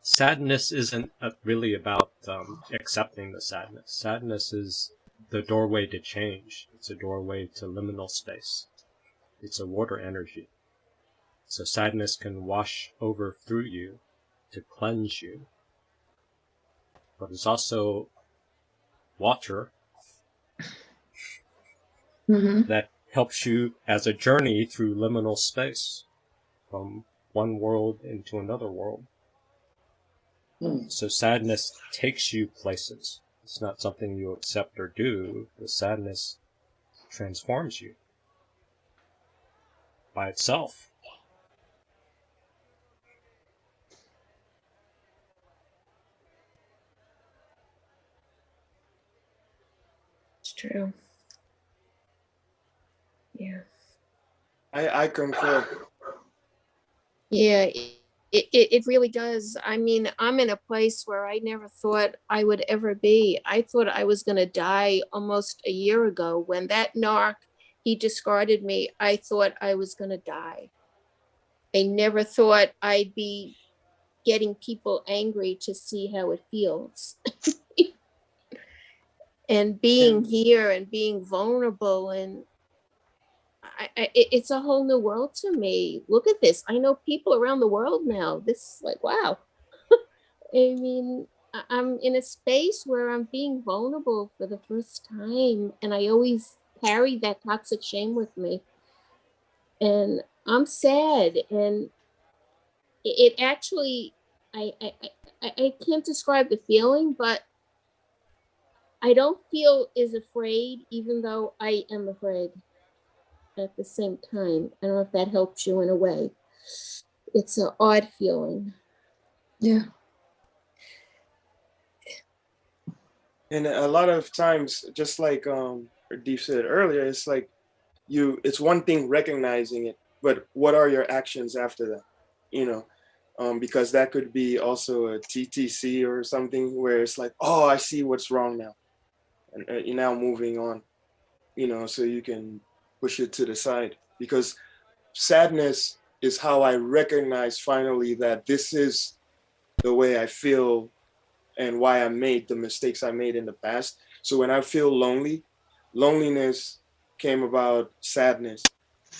sadness isn't really about accepting the sadness. Sadness is the doorway to change. It's a doorway to liminal space. It's a water energy. So sadness can wash over through you to cleanse you. But it's also water that helps you as a journey through liminal space from one world into another world. So sadness takes you places. It's not something you accept or do. The sadness transforms you by itself. It's true. Yeah. I concur. Yeah, it really does. I mean, I'm in a place where I never thought I would ever be. I thought I was going to die almost a year ago. When that narc, he discarded me, I thought I was going to die. I never thought I'd be getting people angry to see how it feels. And being here and being vulnerable, and it's a whole new world to me. Look at this. I know people around the world now. This is like, wow. I mean, I'm in a space where I'm being vulnerable for the first time, and I always carry that toxic shame with me. And I'm sad, and it actually, I can't describe the feeling, but I don't feel as afraid, even though I am afraid at the same time. I don't know if that helps you in a way. It's an odd feeling. Yeah. And a lot of times, just like Deep said earlier, it's like it's one thing recognizing it, but what are your actions after that? You know, because that could be also a TTC or something where it's like, oh, I see what's wrong now, and you're now moving on. You know, so you can push it to the side, because sadness is how I recognize finally that this is the way I feel and why I made the mistakes I made in the past. So when I feel lonely, loneliness came about sadness.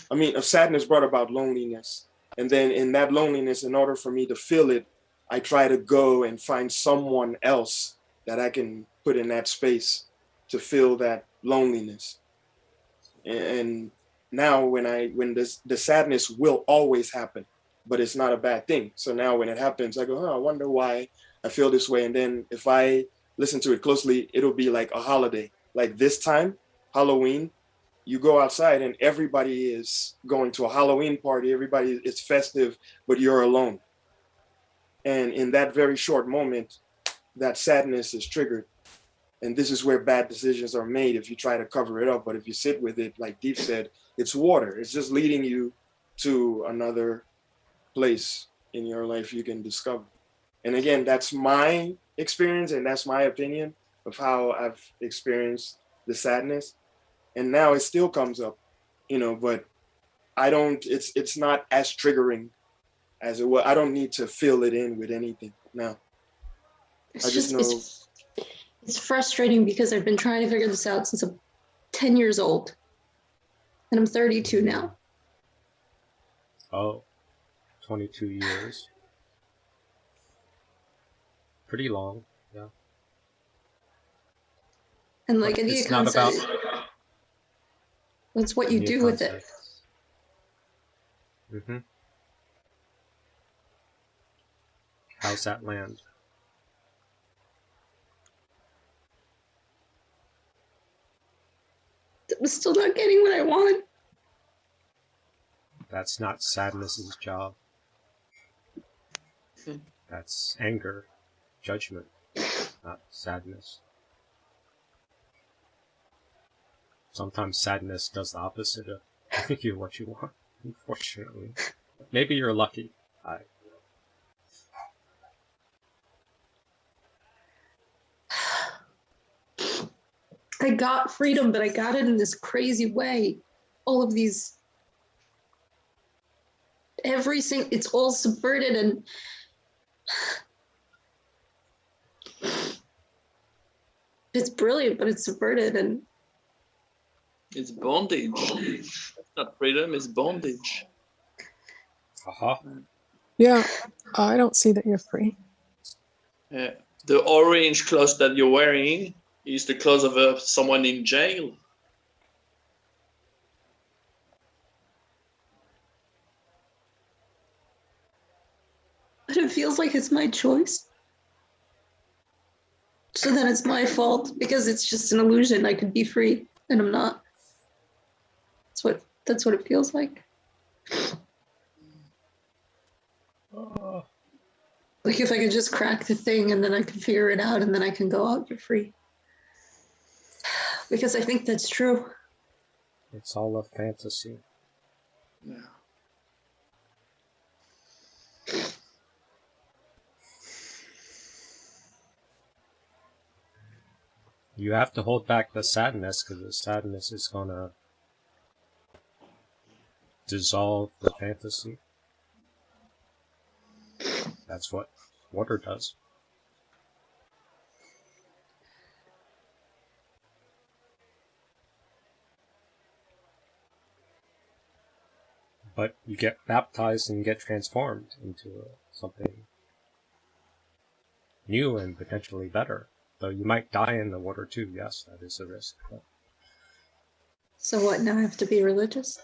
I mean, sadness brought about loneliness. And then in that loneliness, in order for me to feel it, I try to go and find someone else that I can put in that space to feel that loneliness. And now when the sadness will always happen, but it's not a bad thing. So now when it happens, I go, oh, I wonder why I feel this way. And then if I listen to it closely, it'll be like a holiday. Like this time, Halloween, you go outside and everybody is going to a Halloween party. Everybody is festive, but you're alone. And in that very short moment, that sadness is triggered. And this is where bad decisions are made if you try to cover it up. But if you sit with it, like Deep said, it's water. It's just leading you to another place in your life you can discover. And again, that's my experience and that's my opinion of how I've experienced the sadness. And now it still comes up, you know, but I don't, it's not as triggering as it was. I don't need to fill it in with anything now. I just know. It's frustrating because I've been trying to figure this out since I'm 10 years old. And I'm 32 now. Oh, 22 years. Pretty long, yeah. And like Adia Khan said, it's what you do with it. Mm-hmm. How's that land? I'm still not getting what I want. That's not sadness's job. That's anger, judgment, not sadness. Sometimes sadness does the opposite of giving you what you want, unfortunately. Maybe you're lucky. I got freedom, but I got it in this crazy way. All of these, it's all subverted, and It's brilliant, but it's subverted, and It's bondage. It's not freedom, it's bondage. Aha. Yeah, I don't see that you're free. The orange clothes that you're wearing is the clothes of someone in jail. but it feels like it's my choice. So then it's my fault because it's just an illusion. I could be free, and I'm not. That's what it feels like. Like if I could just crack the thing and then I can figure it out and then I can go out, you're free. Because I think that's true. It's all a fantasy. Yeah. You have to hold back the sadness, because the sadness is gonna dissolve the fantasy. That's what water does. But you get baptized and you get transformed into something new and potentially better. Though you might die in the water too, yes, that is a risk. But So what, now I have to be religious?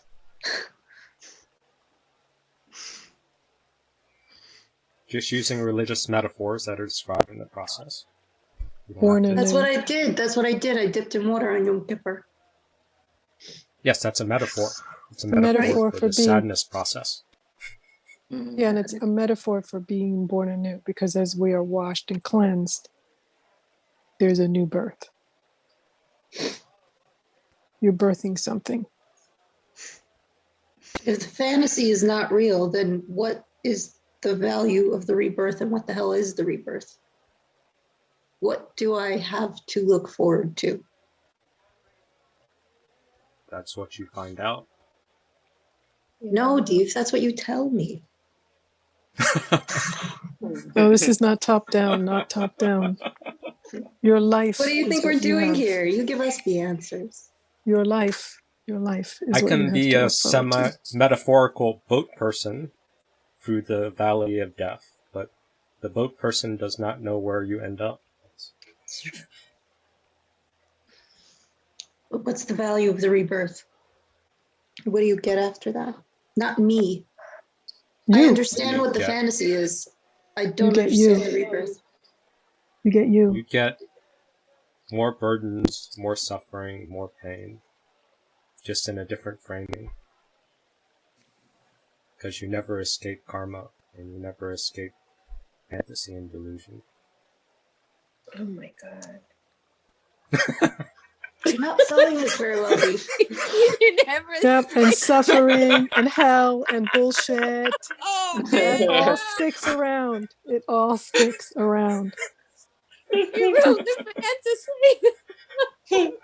just using religious metaphors that are described in the process. You don't Born have to- in That's what I did. That's what I did. I dipped in water on Yom Kippur. Yes, that's a metaphor. It's a metaphor metaphor for for the being- sadness process. Yeah, and it's a metaphor for being born anew, because as we are washed and cleansed, there's a new birth. You're birthing something. If the fantasy is not real, then what is the value of the rebirth and what the hell is the rebirth? What do I have to look forward to? That's what you find out. No, Dave, that's what you tell me. No, this is not top down, not top down. Your life. What do you is think what we're doing have. here? You give us the answers. Your life is I what you can have be to a look forward to. semi-metaphorical boat person through the valley of death, but the boat person does not know where you end up. But what's the value of the rebirth? What do you get after that? Not me. I You, understand what the Yeah. fantasy is. I don't get understand you. the rebirth. you get you. You get more burdens, more suffering, more pain, just in a different framing. Because you never escape karma, and you never escape fantasy and delusion. Oh my god. You're not selling this very well, Dave. You never Yep, and say- suffering and hell and bullshit. Oh That all man. sticks around. It all sticks around. You wrote the fantasy.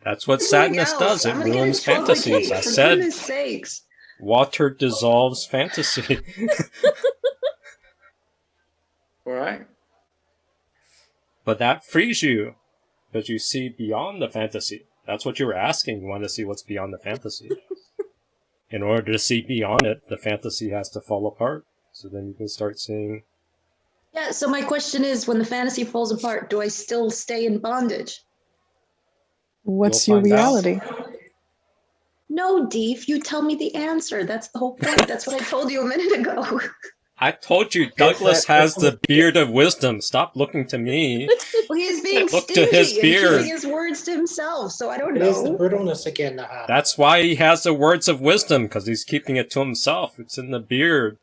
That's what Everything sadness else, does. It I'm gonna get ruins a chocolate fantasies. cake, I for said goodness sakes. water dissolves fantasy. All right. But that frees you, because you see beyond the fantasy. That's what you were asking. You want to see what's beyond the fantasy. In order to see beyond it, the fantasy has to fall apart. So then you can start seeing. Yeah, so my question is, when the fantasy falls apart, do I still stay in bondage? What's You'll your find out. reality? No, Deef, you tell me the answer. That's the whole point. That's what I told you a minute ago. I told you Douglas has the beard of wisdom. Stop looking to me. Well, he's being Look to stingy his and beard. keeping his words to himself, so I don't It is the know. brittleness again. That's why he has the words of wisdom, because he's keeping it to himself. It's in the beard.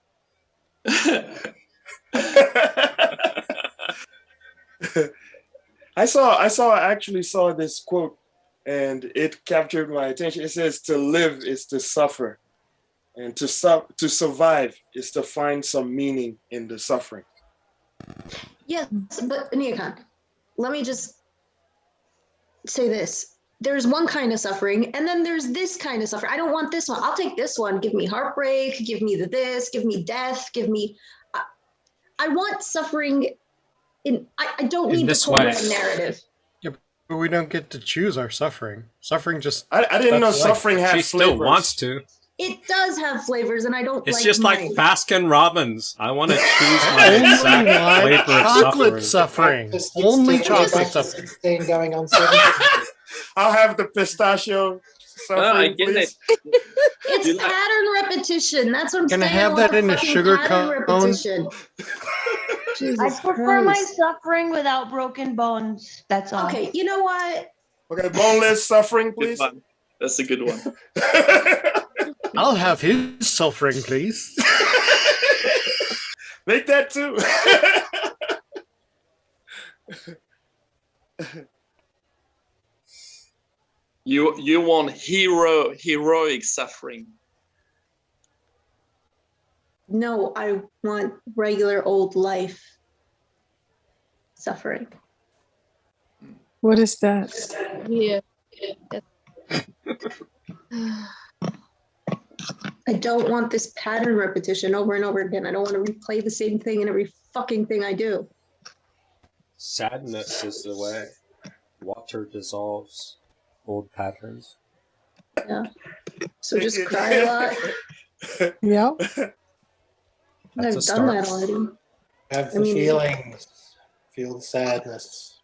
I actually saw this quote and it captured my attention. It says, to live is to suffer, and to survive is to find some meaning in the suffering. Yes, but Neocon, let me just say this. There's one kind of suffering, and then there's this kind of suffering. I don't want this one. I'll take this one. Give me heartbreak, give me this, give me death, give me... I want suffering in... I don't In need the this way. Torah narrative. But we don't get to choose our suffering. Suffering just... I didn't know that's life. suffering had She flavors. still wants to. It does have flavors, and I don't It's like just like mine. Baskin Robbins. I want to choose my Only exact want flavor of chocolate suffering. suffering. Only chocolate Back to suffering. 16 going on 17. I'll have the pistachio suffering, I get please. It's You like- pattern repetition. That's what I'm Can I saying. have want that in a fucking sugar pattern cone? repetition. Jesus I prefer my Christ. suffering without broken bones. That's all. Okay, you know what? Okay, boneless suffering, Good please. one. That's a good one. I'll have his suffering, please. Make that too. You want heroic suffering. No, I want regular old life suffering. What is that? Yeah. I don't want this pattern repetition over and over again. I don't want to replay the same thing in every fucking thing I do. Sadness is the way. Water dissolves old patterns. Yeah. So just cry a lot. Yeah. That's a I've done that start. already. Have I the mean- feelings. Feel the sadness.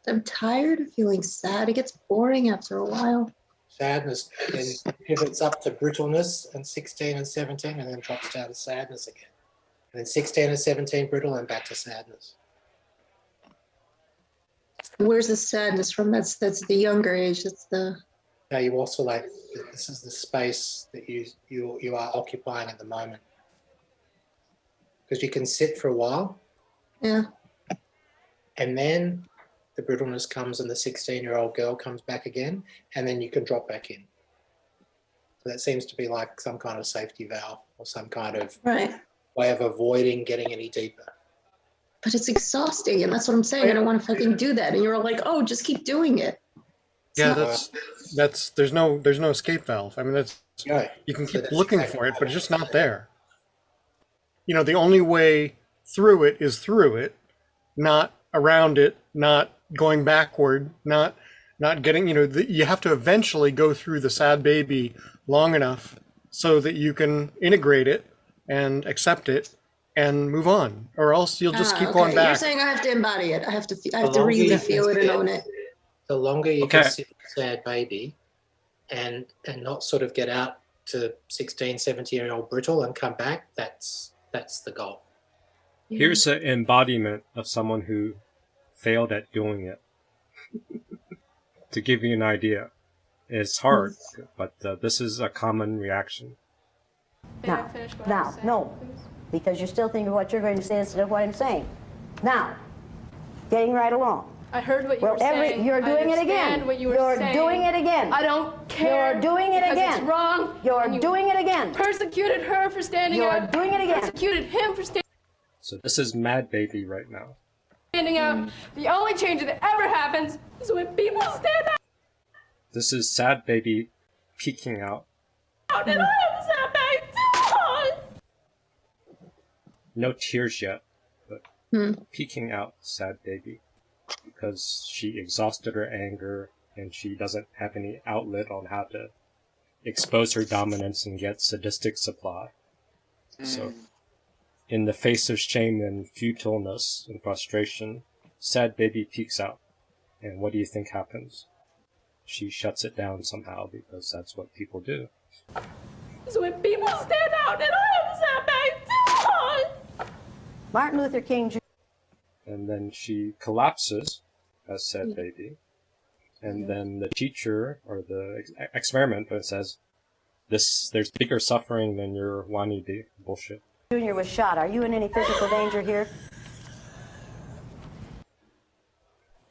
I'm tired of feeling sad. It gets boring after a while. Sadness then pivots up to brittleness in 16 and 17 and then drops down to sadness again. And then 16 and 17 brittle and back to sadness. Where's the sadness from? That's the younger age. That's the Now you also like, this is the space that you are occupying at the moment. Because you can sit for a while yeah. and then the brittleness comes and the 16-year-old girl comes back again and then you can drop back in. So that seems to be like some kind of safety valve or some kind of Right. way of avoiding getting any deeper. But it's exhausting, and that's what I'm saying. I don't want to fucking do that. And you're all like, oh, just keep doing it. Yeah, that's there's no escape valve. I mean, that's Go. you can So keep that's looking exactly for it, what but it's just not there. You know, the only way through it is through it, not around it, not going backward, not getting, you know, you have to eventually go through the sad baby long enough so that you can integrate it and accept it and move on, or else you'll just keep okay. going back. You're saying I have to embody it. I have to longer really you feel can it and sit- own it. The longer you Okay. can sit with sad baby and not sort of get out to 16, 17-year-old brittle and come back, that's the goal. Here's an embodiment of someone who failed at doing it. To give you an idea. It's hard, but this is a common reaction. Now, no, because you're still thinking of what you're going to say instead of what I'm saying. Now, getting right along. I heard what you were saying. You're doing it again. What you were You're saying. doing it again. I don't care. You're doing it because again. It's wrong. You're and you doing it again. Persecuted her for standing You're out. doing it again. Persecuted him for So this is Mad Baby right now. standing out. The only change that ever happens is when people stand out. This is Sad Baby peeking out. And I have to stand back. No tears yet, but Hmm. peeking out Sad Baby. Because she exhausted her anger and she doesn't have any outlet on how to expose her dominance and get sadistic supply. So, in the face of shame and futileness and frustration, Sad Baby peeks out. And what do you think happens? She shuts it down somehow because that's what people do. So when people stand out, and I have to stand back. Martin Luther King Jr. And then she collapses as Sad Baby. And then the teacher or the experimenter says, there's bigger suffering than your wannabe bullshit. Jr. was shot. Are you in any physical danger here?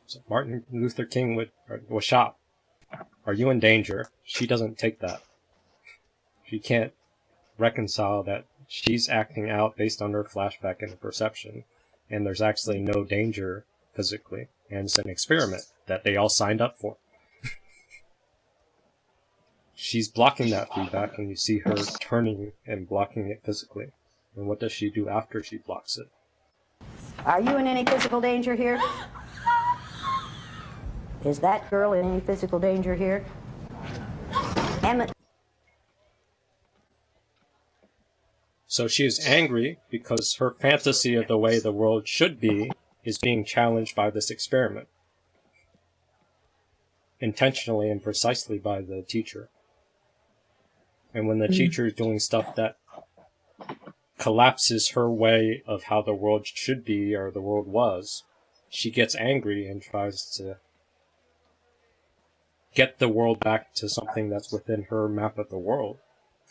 So Martin Luther King was shot. Are you in danger? She doesn't take that. She can't reconcile that she's acting out based on her flashback and her perception, and there's actually no danger physically, and it's an experiment that they all signed up for. She's blocking that feedback, and you see her turning and blocking it physically. And what does she do after she blocks it? Are you in any physical danger here? Is that girl in any physical danger here? Emmett. So she is angry because her fantasy of the way the world should be is being challenged by this experiment. Intentionally and precisely by the teacher. And when the teacher is doing stuff that collapses her way of how the world should be or the world was, she gets angry and tries to get the world back to something that's within her map of the world.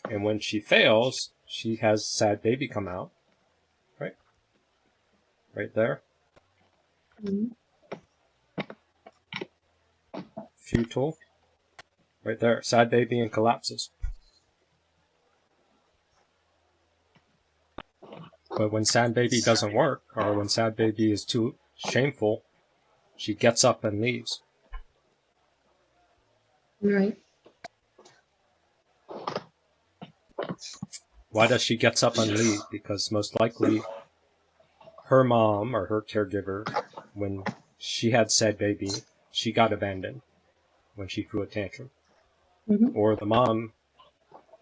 And when she fails, she has sad baby come out. Right? Right there. Futile. Right there. Sad baby and collapses. But when sad baby doesn't work, or when sad baby is too shameful, she gets up and leaves. Right. Why does she get up and leave? Because most likely her mom or her caregiver, when she had sad baby, she got abandoned when she threw a tantrum. Or the mom,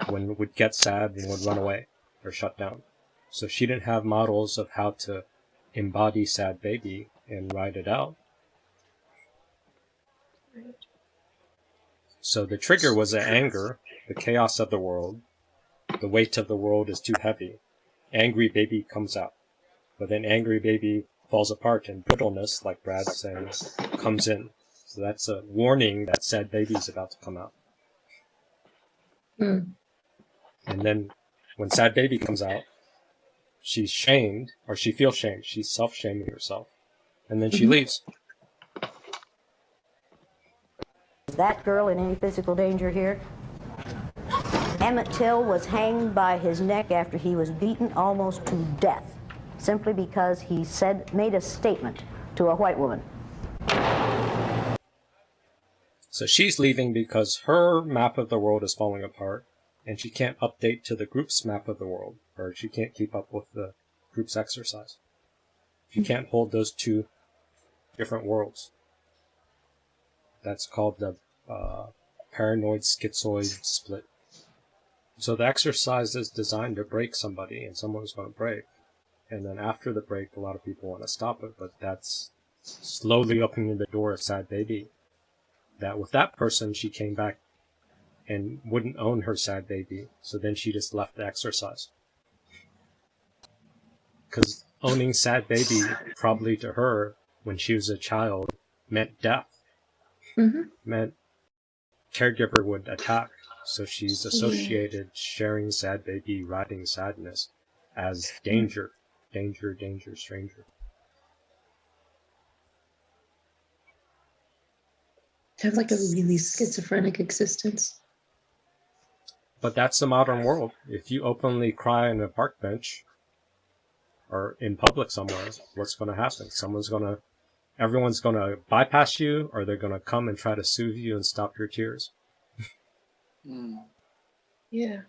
when would get sad and would run away or shut down. So she didn't have models of how to embody sad baby and ride it out. So the trigger was the anger, the chaos of the world. The weight of the world is too heavy. Angry baby comes out. But then angry baby falls apart and brittleness, like Brad's saying, comes in. So that's a warning that sad baby is about to come out. And then when sad baby comes out, she's shamed, or she feels shamed. She's self-shaming herself. And then she leaves. Is that girl in any physical danger here? Emmett Till was hanged by his neck after he was beaten almost to death, simply because he made a statement to a white woman. So she's leaving because her map of the world is falling apart, and she can't update to the group's map of the world, or she can't keep up with the group's exercise. She can't hold those two different worlds. That's called the paranoid schizoid split. So the exercise is designed to break somebody, and someone's going to break. And then after the break, a lot of people want to stop it, but that's slowly opening the door of sad baby. That with that person, she came back and wouldn't own her sad baby, so then she just left the exercise. Because owning sad baby, probably to her, when she was a child, meant death. Meant caregiver would attack. So she's associated sharing sad baby, riding sadness as danger. Danger, danger, stranger. Have like a really schizophrenic existence. But that's the modern world. If you openly cry on a park bench or in public somewhere, what's going to happen? Everyone's going to bypass you, or they're going to come and try to soothe you and stop your tears. Yeah.